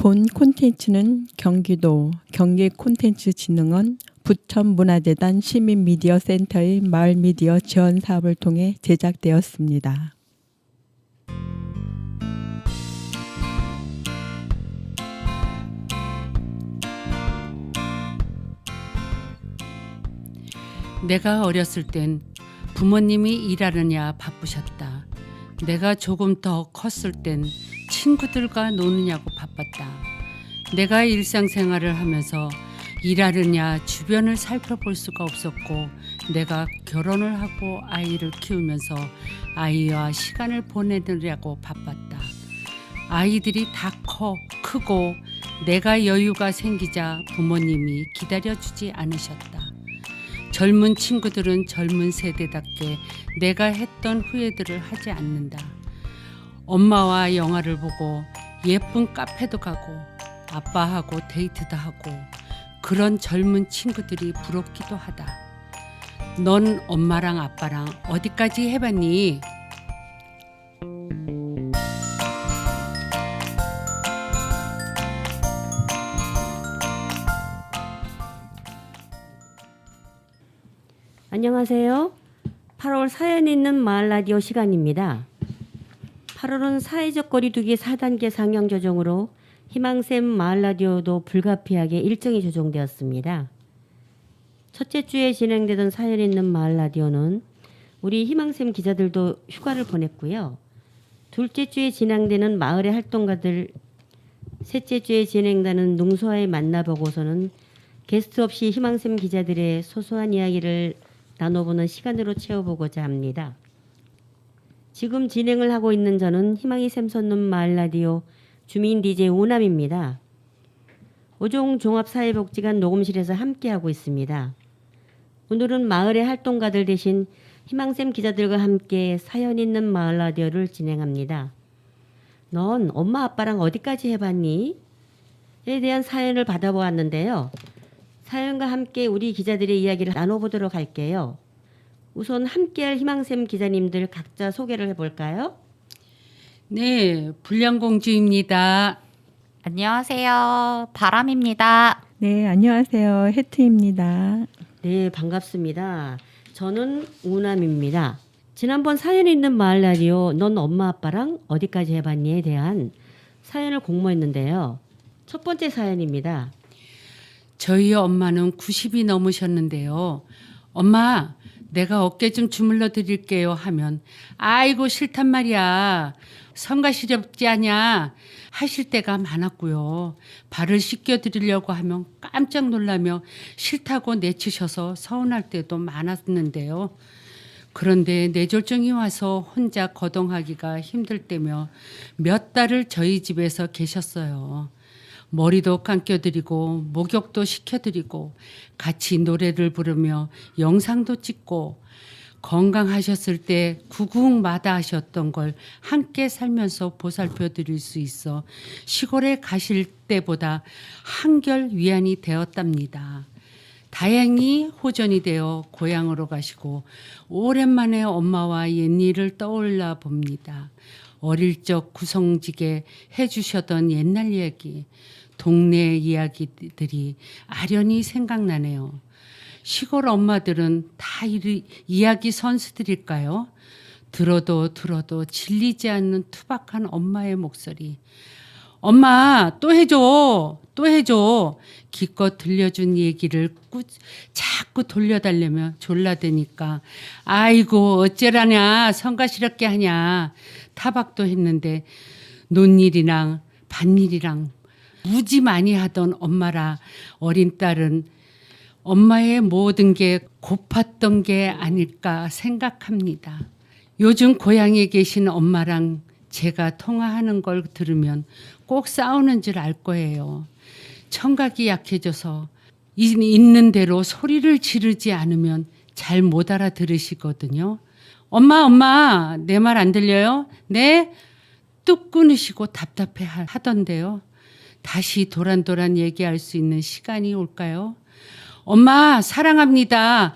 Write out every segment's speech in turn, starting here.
본 콘텐츠는 경기도 경기콘텐츠진흥원 부천문화재단 시민미디어센터의 마을미디어 지원 사업을 통해 제작되었습니다. 내가 어렸을 땐 부모님이 일하느냐 바쁘셨다. 내가 조금 더 컸을 땐 친구들과 노느냐고 바빴다. 내가 일상생활을 하면서 일하느냐 주변을 살펴볼 수가 없었고, 내가 결혼을 하고 아이를 키우면서 아이와 시간을 보내느냐고 바빴다. 아이들이 다 크고 내가 여유가 생기자 부모님이 기다려주지 않으셨다. 젊은 친구들은 젊은 세대답게 내가 했던 후회들을 하지 않는다. 엄마와 영화를 보고 예쁜 카페도 가고 아빠하고 데이트도 하고, 그런 젊은 친구들이 부럽기도 하다. 넌 엄마랑 아빠랑 어디까지 해봤니? 안녕하세요. 8월 사연 있는 마을 라디오 시간입니다. 8월은 사회적 거리두기 4단계 상향 조정으로 희망샘 마을 라디오도 불가피하게 일정이 조정되었습니다. 첫째 주에 진행되던 사연 있는 마을 라디오는 우리 희망샘 기자들도 휴가를 보냈고요. 둘째 주에 진행되는 마을의 활동가들, 셋째 주에 진행되는 농소와의 만나보고서는 게스트 없이 희망샘 기자들의 소소한 이야기를 나눠보는 시간으로 채워보고자 합니다. 지금 진행을 하고 있는 저는 희망이 샘솟는 마을 라디오 주민 DJ 오남입니다. 오종 종합사회복지관 녹음실에서 함께하고 있습니다. 오늘은 마을의 활동가들 대신 희망샘 기자들과 함께 사연 있는 마을 라디오를 진행합니다. 넌 엄마 아빠랑 어디까지 해봤니? 에 대한 사연을 받아보았는데요. 사연과 함께 우리 기자들의 이야기를 나눠보도록 할게요. 우선 함께할 희망샘 기자님들 각자 소개를 해볼까요? 네, 불량공주입니다. 안녕하세요. 바람입니다. 네, 안녕하세요. 혜트입니다. 네, 반갑습니다. 저는 우남입니다. 지난번 사연 있는 마을 라디오 넌 엄마 아빠랑 어디까지 해봤니에 대한 사연을 공모했는데요. 첫 번째 사연입니다. 저희 엄마는 90이 넘으셨는데요. 엄마, 내가 어깨 좀 주물러 드릴게요 하면 아이고 싫단 말이야. 성가시렵지 않냐 하실 때가 많았고요. 발을 씻겨 드리려고 하면 깜짝 놀라며 싫다고 내치셔서 서운할 때도 많았는데요. 그런데 뇌졸중이 와서 혼자 거동하기가 힘들 때며 몇 달을 저희 집에서 계셨어요. 머리도 감겨드리고 목욕도 시켜드리고 같이 노래를 부르며 영상도 찍고, 건강하셨을 때 구국마다 하셨던 걸 함께 살면서 보살펴 드릴 수 있어 시골에 가실 때보다 한결 위안이 되었답니다. 다행히 호전이 되어 고향으로 가시고 오랜만에 엄마와 옛일을 떠올라 봅니다. 어릴 적 구성지게 해주셨던 옛날 얘기, 동네 이야기들이 아련히 생각나네요. 시골 엄마들은 다 이야기 선수들일까요? 들어도 질리지 않는 투박한 엄마의 목소리. 엄마, 또 해줘. 기껏 들려준 얘기를 자꾸 돌려달래며 졸라대니까 아이고 어째라냐, 성가시럽게 하냐 타박도 했는데, 논일이랑 밭일이랑 무지 많이 하던 엄마라 어린 딸은 엄마의 모든 게 고팠던 게 아닐까 생각합니다. 요즘 고향에 계신 엄마랑 제가 통화하는 걸 들으면 꼭 싸우는 줄 알 거예요. 청각이 약해져서 있는 대로 소리를 지르지 않으면 잘 못 알아들으시거든요. 엄마, 내 말 안 들려요? 네? 뚝 끊으시고 답답해 하던데요. 다시 도란도란 얘기할 수 있는 시간이 올까요? 엄마, 사랑합니다.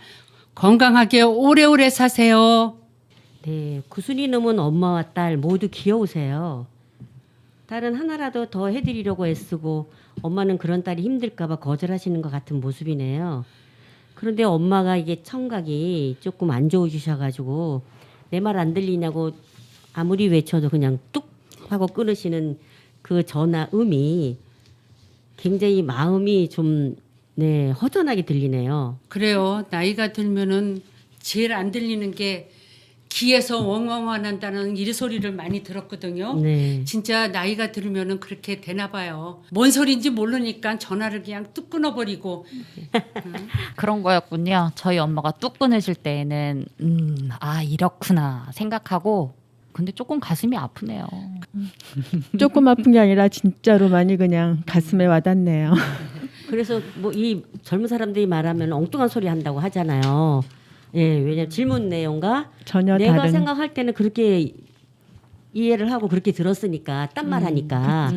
건강하게 오래오래 사세요. 네, 90이 넘은 엄마와 딸 모두 귀여우세요. 딸은 하나라도 더 해드리려고 애쓰고 엄마는 그런 딸이 힘들까봐 거절하시는 것 같은 모습이네요. 그런데 엄마가 이게 청각이 조금 안 좋으셔가지고 내 말 안 들리냐고 아무리 외쳐도 그냥 뚝 하고 끊으시는 그 전화 음이 굉장히 마음이 좀 네, 허전하게 들리네요. 그래요. 나이가 들면은 제일 안 들리는 게 귀에서 웡웡 한다는 이 소리를 많이 들었거든요. 네. 진짜 나이가 들면은 그렇게 되나 봐요. 뭔 소리인지 모르니까 전화를 그냥 뚝 끊어버리고. 그런 거였군요. 저희 엄마가 뚝 끊으실 때에는 아 이렇구나 생각하고 근데 조금 가슴이 아프네요. 조금 아픈 게 아니라 진짜로 많이 그냥 가슴에 와닿네요. 그래서 뭐 이 젊은 사람들이 말하면 엉뚱한 소리 한다고 하잖아요. 예, 왜냐면 질문 내용과 전혀 내가 다른. 생각할 때는 그렇게 이해를 하고 그렇게 들었으니까 딴 말 하니까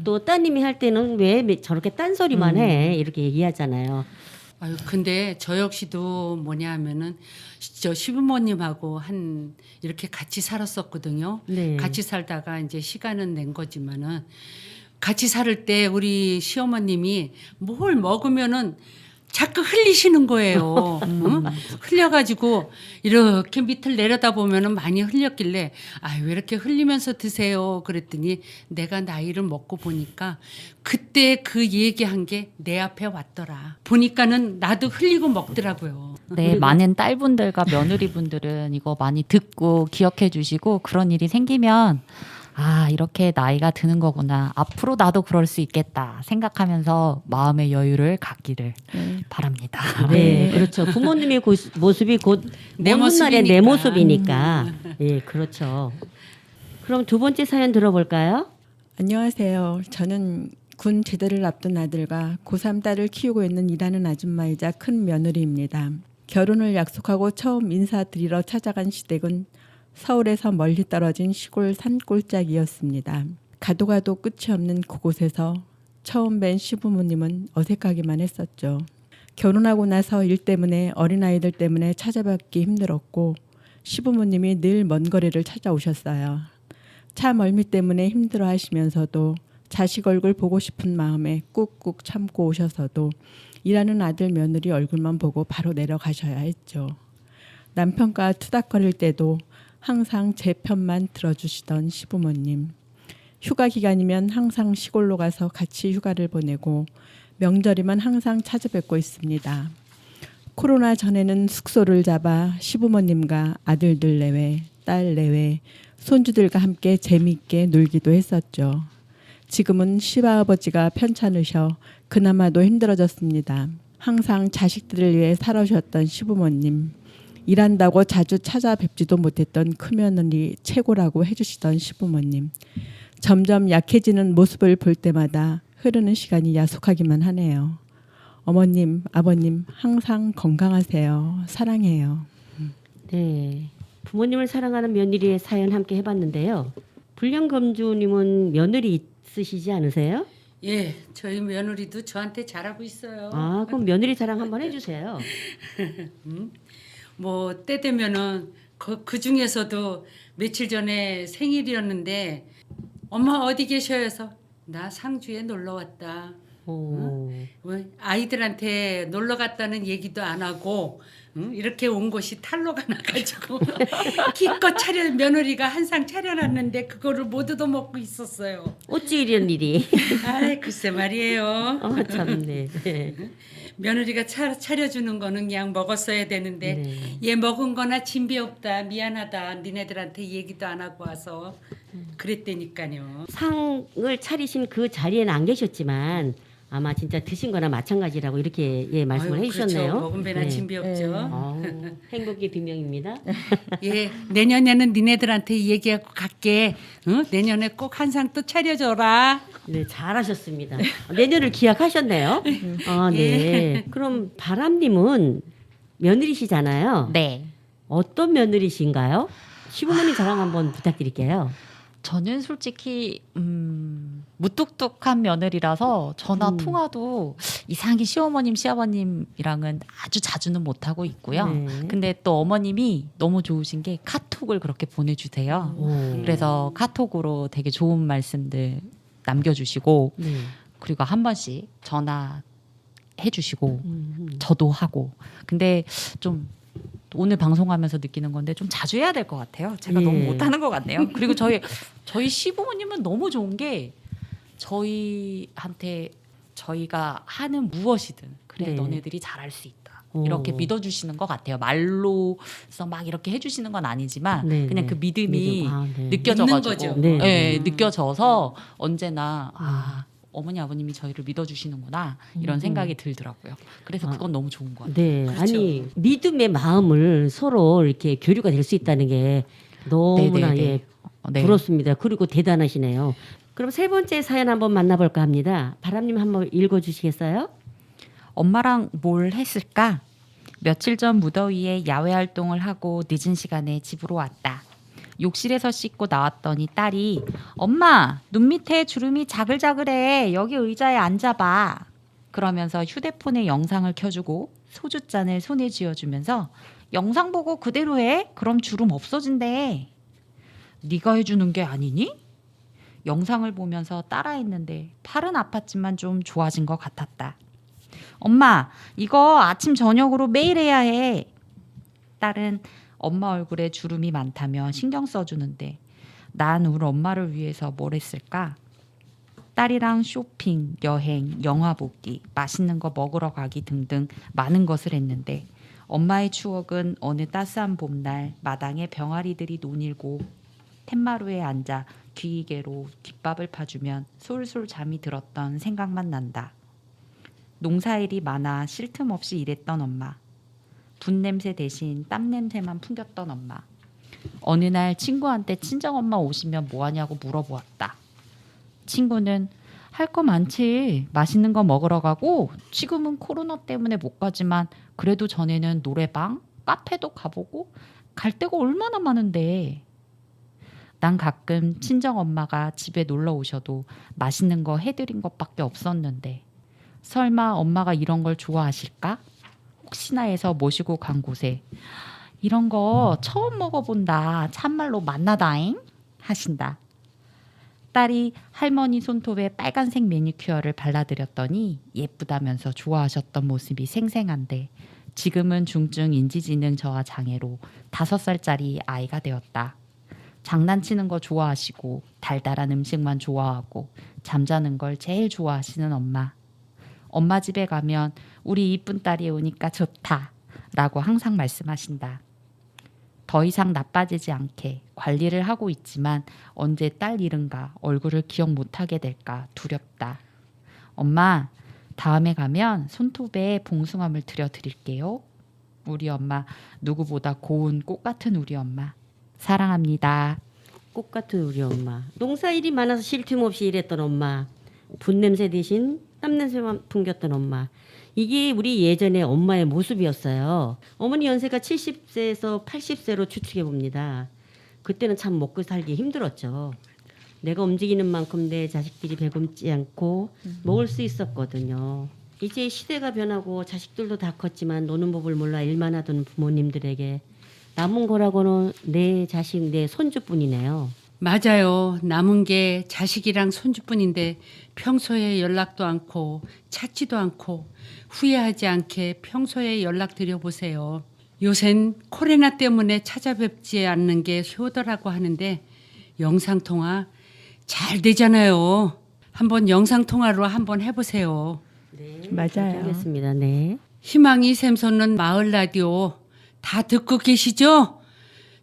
또 따님이 할 때는 왜 저렇게 딴 소리만 해 이렇게 얘기하잖아요. 아유, 근데 저 역시도 뭐냐 하면은 저 시부모님하고 한 이렇게 같이 살았었거든요. 네. 같이 살다가 이제 시간은 낸 거지만은 같이 살 때 우리 시어머님이 뭘 먹으면은 자꾸 흘리시는 거예요. 응? 흘려가지고 이렇게 밑을 내려다 보면은 많이 흘렸길래 아, 왜 이렇게 흘리면서 드세요? 그랬더니 내가 나이를 먹고 보니까 그때 그 얘기한 게 내 앞에 왔더라. 보니까는 나도 흘리고 먹더라고요. 네, 많은 딸분들과 며느리분들은 이거 많이 듣고 기억해 주시고 그런 일이 생기면 아 이렇게 나이가 드는 거구나. 앞으로 나도 그럴 수 있겠다 생각하면서 마음의 여유를 갖기를 바랍니다. 네, 그렇죠. 부모님의 모습이 곧 내 먼 훗날의 내 모습이니까. 모습이니까. 예, 그렇죠. 그럼 두 번째 사연 들어볼까요? 안녕하세요. 저는 군 제대를 앞둔 아들과 고3 딸을 키우고 있는 일하는 아줌마이자 큰 며느리입니다. 결혼을 약속하고 처음 인사드리러 찾아간 시댁은 서울에서 멀리 떨어진 시골 산골짜기였습니다. 가도 가도 끝이 없는 그곳에서 처음 뵌 시부모님은 어색하기만 했었죠. 결혼하고 나서 일 때문에 어린아이들 때문에 찾아뵙기 힘들었고 시부모님이 늘 먼 거리를 찾아오셨어요. 차 멀미 때문에 힘들어하시면서도 자식 얼굴 보고 싶은 마음에 꾹꾹 참고 오셔서도 일하는 아들 며느리 얼굴만 보고 바로 내려가셔야 했죠. 남편과 투닥거릴 때도 항상 제 편만 들어주시던 시부모님. 휴가 기간이면 항상 시골로 가서 같이 휴가를 보내고 명절이면 항상 찾아뵙고 있습니다. 코로나 전에는 숙소를 잡아 시부모님과 아들들 내외, 딸 내외, 손주들과 함께 재미있게 놀기도 했었죠. 지금은 시아버지가 편찮으셔 그나마도 힘들어졌습니다. 항상 자식들을 위해 살아오셨던 시부모님. 일한다고 자주 찾아뵙지도 못했던 큰며느리 최고라고 해주시던 시부모님. 점점 약해지는 모습을 볼 때마다 흐르는 시간이 야속하기만 하네요. 어머님, 아버님 항상 건강하세요. 사랑해요. 네. 부모님을 사랑하는 며느리의 사연 함께 해봤는데요. 불량검주님은 며느리 있으시지 않으세요? 예, 저희 며느리도 저한테 잘하고 있어요. 아, 그럼 며느리 자랑 한번 해주세요. 뭐 때 되면은 그 중에서도 며칠 전에 생일이었는데 엄마 어디 계셔서 나 상주에 놀러 왔다. 오. 왜 아이들한테 놀러 갔다는 얘기도 안 하고 이렇게 온 곳이 탈로가 나가지고 기껏 며느리가 한 상 차려놨는데 그거를 못 얻어먹고 있었어요. 어찌 이런 일이? 아이 글쎄 말이에요. 참네. 네. 며느리가 차려주는 거는 그냥 먹었어야 되는데 네. 얘 먹은 거나 진비 없다 미안하다 니네들한테 얘기도 안 하고 와서 그랬다니까요. 상을 차리신 그 자리에는 안 계셨지만 아마 진짜 드신 거나 마찬가지라고 이렇게 예, 말씀을 아유, 해주셨네요. 그렇죠. 먹은 배나 네. 진비 없죠. 아우, 행복의 비명입니다. 예, 내년에는 니네들한테 얘기하고 갈게. 응? 내년에 꼭 한 상 또 차려줘라. 네, 잘하셨습니다. 내년을 기약하셨네요. 아, 네. 그럼 바람님은 며느리시잖아요. 네. 어떤 며느리신가요? 시부모님 자랑 한번 부탁드릴게요. 저는 솔직히 무뚝뚝한 며느리라서 전화 통화도 이상하게 시어머님, 시아버님이랑은 아주 자주는 못 하고 있고요. 네. 근데 또 어머님이 너무 좋으신 게 카톡을 그렇게 보내주세요. 오. 그래서 카톡으로 되게 좋은 말씀들 남겨주시고 네. 그리고 한 번씩 전화해주시고 저도 하고. 근데 좀 오늘 방송하면서 느끼는 건데 좀 자주 해야 될 것 같아요. 제가 예. 너무 못하는 것 같네요. 그리고 저희 시부모님은 너무 좋은 게 저희한테 저희가 하는 무엇이든 그래 네. 너네들이 잘할 수 있다. 오. 이렇게 믿어주시는 것 같아요. 말로서 막 이렇게 해주시는 건 아니지만 네, 그냥 네. 그 믿음이 믿음. 아, 네. 느껴져가지고 믿는 거죠. 네. 네, 느껴져서 언제나 어머니 아버님이 저희를 믿어주시는구나 이런 생각이 들더라고요. 그래서 그건 너무 좋은 것 같아요. 네. 그렇죠. 아니 믿음의 마음을 서로 이렇게 교류가 될 수 있다는 게 너무나 네, 네, 네. 예, 네. 부럽습니다. 그리고 대단하시네요. 그럼 세 번째 사연 한번 만나볼까 합니다. 바람님 한번 읽어주시겠어요? 엄마랑 뭘 했을까? 며칠 전 무더위에 야외 활동을 하고 늦은 시간에 집으로 왔다. 욕실에서 씻고 나왔더니 딸이 엄마 눈 밑에 주름이 자글자글해. 여기 의자에 앉아봐. 그러면서 휴대폰에 영상을 켜주고 소주잔을 손에 쥐어주면서 영상 보고 그대로 해. 그럼 주름 없어진대. 네가 해주는 게 아니니? 영상을 보면서 따라했는데 팔은 아팠지만 좀 좋아진 것 같았다. 엄마, 이거 아침 저녁으로 매일 해야 해. 딸은 엄마 얼굴에 주름이 많다며 신경 써주는데 난 우리 엄마를 위해서 뭘 했을까? 딸이랑 쇼핑, 여행, 영화 보기, 맛있는 거 먹으러 가기 등등 많은 것을 했는데 엄마의 추억은 어느 따스한 봄날 마당에 병아리들이 논일고 텐마루에 앉아 귀이개로 귓밥을 파주면 솔솔 잠이 들었던 생각만 난다. 농사일이 많아 쉴 틈 없이 일했던 엄마. 분 냄새 대신 땀 냄새만 풍겼던 엄마. 어느 날 친구한테 친정엄마 오시면 뭐하냐고 물어보았다. 친구는 할 거 많지. 맛있는 거 먹으러 가고 지금은 코로나 때문에 못 가지만 그래도 전에는 노래방, 카페도 가보고 갈 데가 얼마나 많은데. 난 가끔 친정엄마가 집에 놀러 오셔도 맛있는 거 해드린 것밖에 없었는데 설마 엄마가 이런 걸 좋아하실까? 혹시나 해서 모시고 간 곳에 이런 거 처음 먹어본다. 참말로 맛나다잉 하신다. 딸이 할머니 손톱에 빨간색 매니큐어를 발라드렸더니 예쁘다면서 좋아하셨던 모습이 생생한데 지금은 중증 인지지능 저하 장애로 5살짜리 아이가 되었다. 장난치는 거 좋아하시고 달달한 음식만 좋아하고 잠자는 걸 제일 좋아하시는 엄마. 엄마 집에 가면 우리 이쁜 딸이 오니까 좋다 라고 항상 말씀하신다. 더 이상 나빠지지 않게 관리를 하고 있지만 언제 딸 잃은가 얼굴을 기억 못하게 될까 두렵다. 엄마 다음에 가면 손톱에 봉숭아물 들여드릴게요. 우리 엄마 누구보다 고운 꽃 같은 우리 엄마. 사랑합니다. 꽃 같은 우리 엄마. 농사일이 많아서 쉴 틈 없이 일했던 엄마. 분 냄새 대신 땀 냄새만 풍겼던 엄마. 이게 우리 예전의 엄마의 모습이었어요. 어머니 연세가 70세에서 80세로 추측해 봅니다. 그때는 참 먹고 살기 힘들었죠. 내가 움직이는 만큼 내 자식들이 배굶지 않고 먹을 수 있었거든요. 이제 시대가 변하고 자식들도 다 컸지만 노는 법을 몰라 일만 하던 부모님들에게 남은 거라고는 내 자식, 내 손주뿐이네요. 맞아요. 남은 게 자식이랑 손주뿐인데 평소에 연락도 않고 찾지도 않고 후회하지 않게 평소에 연락드려 보세요. 요샌 코로나 때문에 찾아뵙지 않는 게 효도라고 하는데 영상통화 잘 되잖아요. 한번 영상통화로 한번 해보세요. 네, 맞아요. 알겠습니다. 네. 희망이 샘솟는 마을 라디오 다 듣고 계시죠?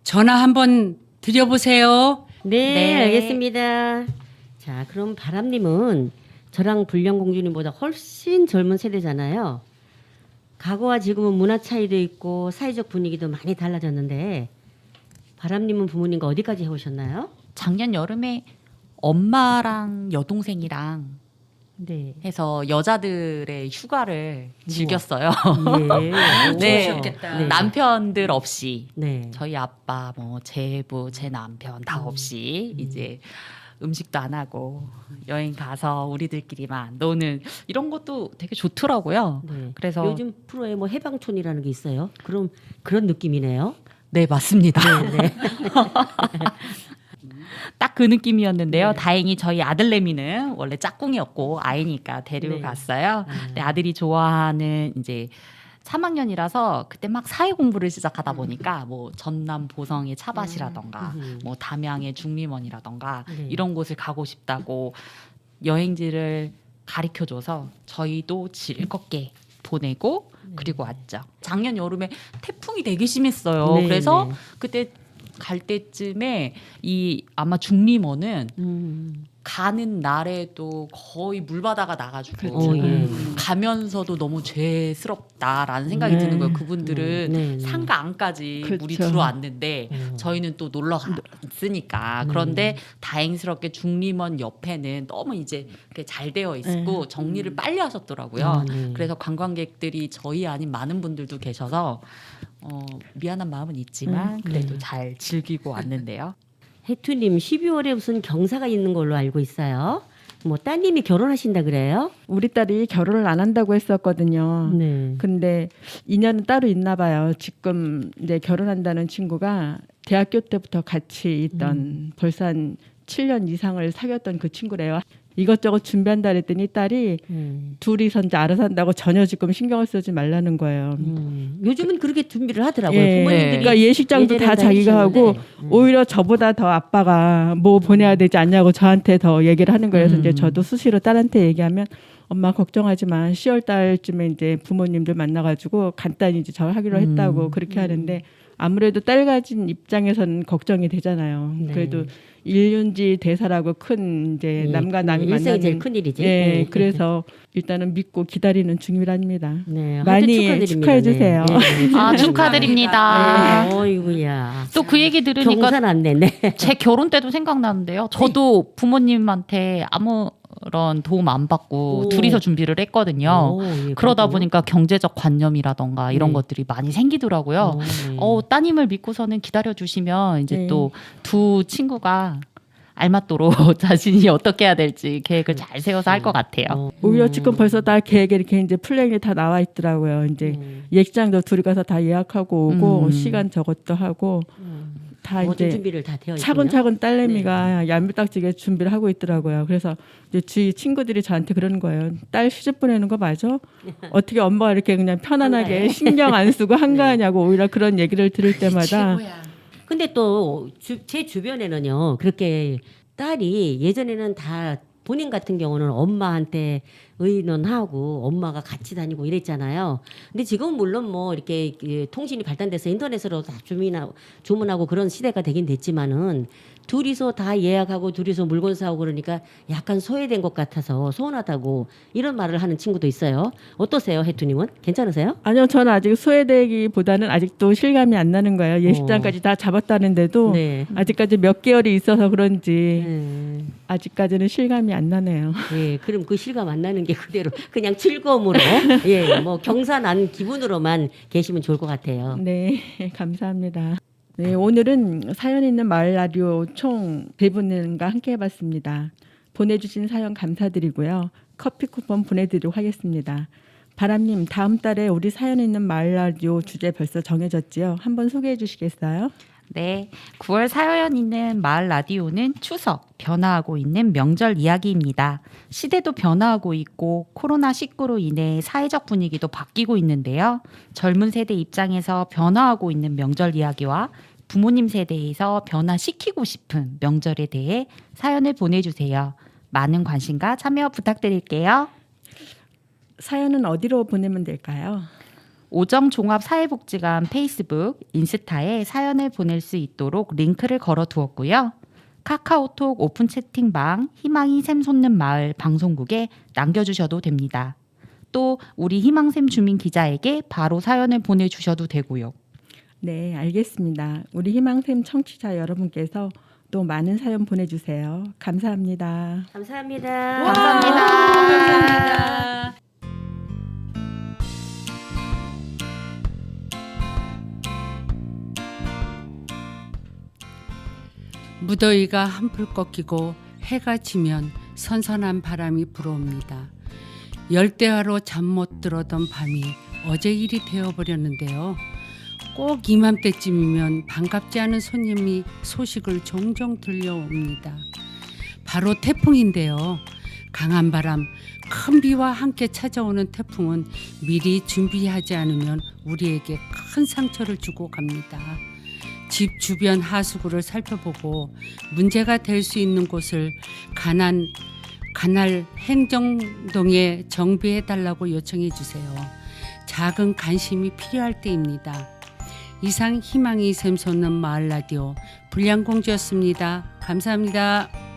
전화 한번 드려보세요. 네, 네. 알겠습니다. 자, 그럼 바람님은 저랑 불량공주님보다 훨씬 젊은 세대잖아요. 과거와 지금은 문화 차이도 있고 사회적 분위기도 많이 달라졌는데 바람님은 부모님과 어디까지 해오셨나요? 작년 여름에 엄마랑 여동생이랑 네. 해서 여자들의 휴가를 즐겼어요. 예. 네. 좋으셨겠다. 네. 남편들 없이 네. 저희 아빠, 뭐 제부, 제 남편 다 없이 이제 음식도 안 하고 여행 가서 우리들끼리만 노는 이런 것도 되게 좋더라고요. 네. 그래서 요즘 프로에 뭐 해방촌이라는 게 있어요. 그럼 그런 느낌이네요. 네, 맞습니다. 네. 딱 그 느낌이었는데요. 네. 다행히 저희 아들내미는 원래 짝꿍이었고 아이니까 데리고 네. 갔어요. 아. 근데 아들이 좋아하는 이제 3학년이라서 그때 막 사회 공부를 시작하다 보니까 뭐 전남 보성의 차밭이라던가 뭐 담양의 중림원이라던가 네. 이런 곳을 가고 싶다고 여행지를 가르쳐줘서 저희도 즐겁게 보내고 그리고 왔죠. 작년 여름에 태풍이 되게 심했어요. 네, 그래서 네. 그때 갈 때쯤에 이 아마 중림원은 가는 날에도 거의 물바다가 나가지고 예. 가면서도 너무 죄스럽다라는 생각이 네. 드는 거예요. 그분들은 네, 네. 상가 안까지 물이 그렇죠. 들어왔는데 저희는 또 놀러 갔으니까 그런데 다행스럽게 중림원 옆에는 너무 이제 그게 잘 되어 있고 정리를 빨리 하셨더라고요. 아, 네. 그래서 관광객들이 저희 아닌 많은 분들도 계셔서 미안한 마음은 있지만 그래도 잘 즐기고 왔는데요. 해투님 12월에 무슨 경사가 있는 걸로 알고 있어요. 뭐 따님이 결혼하신다 그래요? 우리 딸이 결혼을 안 한다고 했었거든요. 네. 근데 인연은 따로 있나 봐요. 지금 이제 결혼한다는 친구가 대학교 때부터 같이 있던 벌써 한 7년 이상을 사귀었던 그 친구래요. 이것저것 준비한다 그랬더니 딸이 둘이서 이제 알아서 한다고 전혀 지금 신경을 쓰지 말라는 거예요. 요즘은 그렇게 준비를 하더라고요. 예, 부모님들이 그러니까 예식장도 다 예전에는 자기가 하고 해주셨는데. 오히려 저보다 더 아빠가 뭐 보내야 되지 않냐고 저한테 더 얘기를 하는 거예요. 그래서 이제 저도 수시로 딸한테 얘기하면 엄마 걱정하지 마. 10월 달쯤에 이제 부모님들 만나가지고 간단히 이제 저 하기로 했다고 그렇게 하는데 아무래도 딸 가진 입장에서는 걱정이 되잖아요. 네. 그래도 일륜지 대사라고 큰 이제 예, 남과 남이 일생이 만나는 제일 큰 일이지. 예, 예. 그래서 일단은 믿고 기다리는 중이랍니다. 네, 많이 하여튼 축하드립니다. 축하해 주세요. 네, 네, 아, 축하드립니다. 축하드립니다. 어이구야. 또 그 얘기 들으니까 경산 안 내네. 제 결혼 때도 생각나는데요. 저도 부모님한테 아무런 도움 안 받고 오. 둘이서 준비를 했거든요. 오, 예, 그러다 그렇군요. 보니까 경제적 관념이라던가 이런 네. 것들이 많이 생기더라고요. 네. 따님을 믿고서는 기다려주시면 이제 네. 또 두 친구가 알맞도록 자신이 어떻게 해야 될지 계획을 잘 세워서 할 것 같아요. 오히려 지금 벌써 다 계획에 이렇게 이제 플랜이 다 나와 있더라고요. 이제 예식장도 둘이 가서 다 예약하고 오고 시간 저것도 하고 다 모든 이제 준비를 다 되어 있군요. 차근차근 딸내미가 얄미딱지게 준비를 하고 있더라고요. 그래서 이제 주위 친구들이 저한테 그러는 거예요. 딸 시집 보내는 거 맞아? 어떻게 엄마가 이렇게 그냥 편안하게 한가해? 신경 안 쓰고 한가하냐고 오히려 그런 얘기를 들을 때마다 근데 또 제 주변에는요 그렇게 딸이 예전에는 다 본인 같은 경우는 엄마한테 의논하고 엄마가 같이 다니고 이랬잖아요. 근데 지금 물론 뭐 이렇게 통신이 발달돼서 인터넷으로 다 주문하고 그런 시대가 되긴 됐지만은 둘이서 다 예약하고 둘이서 물건 사오고 그러니까 약간 소외된 것 같아서 서운하다고 이런 말을 하는 친구도 있어요. 어떠세요, 해투님은? 괜찮으세요? 아니요, 저는 아직 소외되기보다는 아직도 실감이 안 나는 거예요. 예식장까지 다 잡았다는데도 네. 아직까지 몇 개월이 있어서 그런지 네. 아직까지는 실감이 안 나네요. 예, 그럼 그 실감 안 나는 게 그대로 그냥 즐거움으로 예, 뭐 경사난 기분으로만 계시면 좋을 것 같아요. 네, 감사합니다. 네, 오늘은 사연 있는 마을 라디오 총 3분과 함께 해봤습니다. 보내주신 사연 감사드리고요. 커피 쿠폰 보내드리도록 하겠습니다. 바람님, 다음 달에 우리 사연 있는 마을 라디오 주제 벌써 정해졌지요? 한번 소개해 주시겠어요? 네, 9월 사연 있는 마을 라디오는 추석, 변화하고 있는 명절 이야기입니다. 시대도 변화하고 있고 코로나19로 인해 사회적 분위기도 바뀌고 있는데요. 젊은 세대 입장에서 변화하고 있는 명절 이야기와 부모님 세대에서 변화시키고 싶은 명절에 대해 사연을 보내주세요. 많은 관심과 참여 부탁드릴게요. 사연은 어디로 보내면 될까요? 오정종합사회복지관 페이스북, 인스타에 사연을 보낼 수 있도록 링크를 걸어 두었고요. 카카오톡 오픈 채팅방 희망이 샘솟는 마을 방송국에 남겨주셔도 됩니다. 또 우리 희망샘 주민 기자에게 바로 사연을 보내주셔도 되고요. 네, 알겠습니다. 우리 희망샘 청취자 여러분께서 또 많은 사연 보내주세요. 감사합니다. 감사합니다. 감사합니다. 무더위가 한풀 꺾이고 해가 지면 선선한 바람이 불어옵니다. 열대야로 잠 못 들었던 밤이 어제 일이 되어버렸는데요. 꼭 이맘때쯤이면 반갑지 않은 손님이 소식을 종종 들려옵니다. 바로 태풍인데요. 강한 바람, 큰 비와 함께 찾아오는 태풍은 미리 준비하지 않으면 우리에게 큰 상처를 주고 갑니다. 집 주변 하수구를 살펴보고 문제가 될 수 있는 곳을 관할 행정동에 정비해달라고 요청해 주세요. 작은 관심이 필요할 때입니다. 이상 희망이 샘솟는 마을 라디오 불량공주였습니다. 감사합니다.